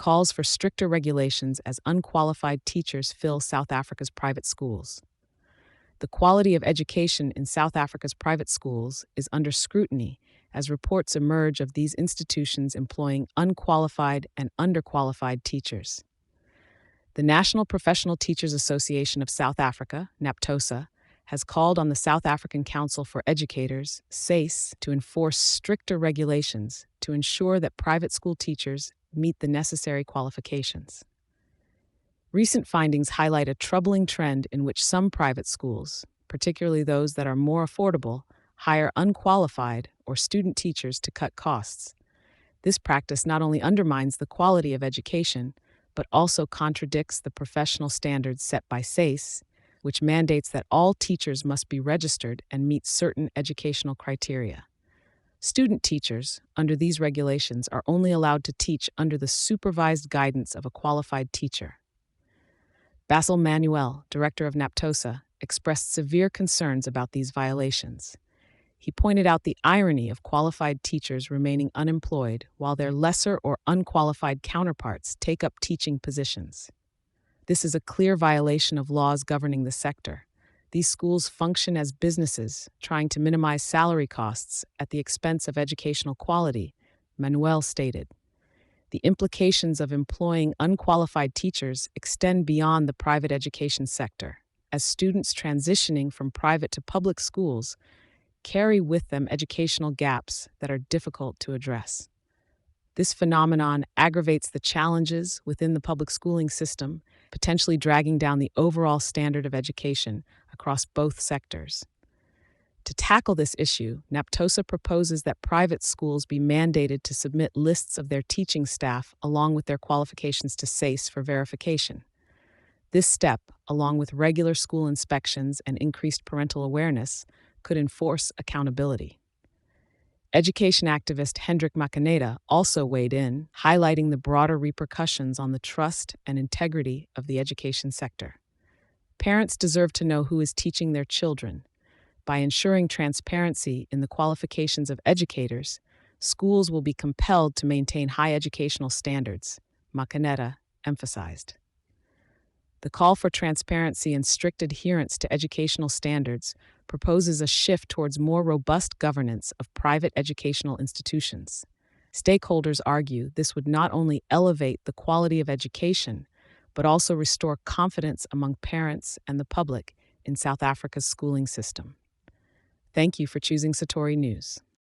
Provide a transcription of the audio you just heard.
calls for stricter regulations as unqualified teachers fill South Africa's private schools. The quality of education in South Africa's private schools is under scrutiny as reports emerge of these institutions employing unqualified and underqualified teachers. The National Professional Teachers Association of South Africa, Naptosa, has called on the South African Council for Educators, Sace, to enforce stricter regulations to ensure that private school teachers meet the necessary qualifications. Recent findings highlight a troubling trend in which some private schools, particularly those that are more affordable, hire unqualified or student teachers to cut costs. This practice not only undermines the quality of education, but also contradicts the professional standards set by Sace, which mandates that all teachers must be registered and meet certain educational criteria. Student teachers, under these regulations, are only allowed to teach under the supervised guidance of a qualified teacher. Basil Manuel, director of Naptosa, expressed severe concerns about these violations. He pointed out the irony of qualified teachers remaining unemployed while their lesser or unqualified counterparts take up teaching positions. This is a clear violation of laws governing the sector. These schools function as businesses, trying to minimize salary costs at the expense of educational quality, Manuel stated. The implications of employing unqualified teachers extend beyond the private education sector, as students transitioning from private to public schools carry with them educational gaps that are difficult to address. This phenomenon aggravates the challenges within the public schooling system, potentially dragging down the overall standard of education across both sectors. To tackle this issue, Naptosa proposes that private schools be mandated to submit lists of their teaching staff along with their qualifications to Sace for verification. This step, along with regular school inspections and increased parental awareness, could enforce accountability. Education activist Hendrik Makaneda also weighed in, highlighting the broader repercussions on the trust and integrity of the education sector. Parents deserve to know who is teaching their children. By ensuring transparency in the qualifications of educators, schools will be compelled to maintain high educational standards, Makaneda emphasized. The call for transparency and strict adherence to educational standards proposes a shift towards more robust governance of private educational institutions. Stakeholders argue this would not only elevate the quality of education, but also restore confidence among parents and the public in South Africa's schooling system. Thank you for choosing Satori News.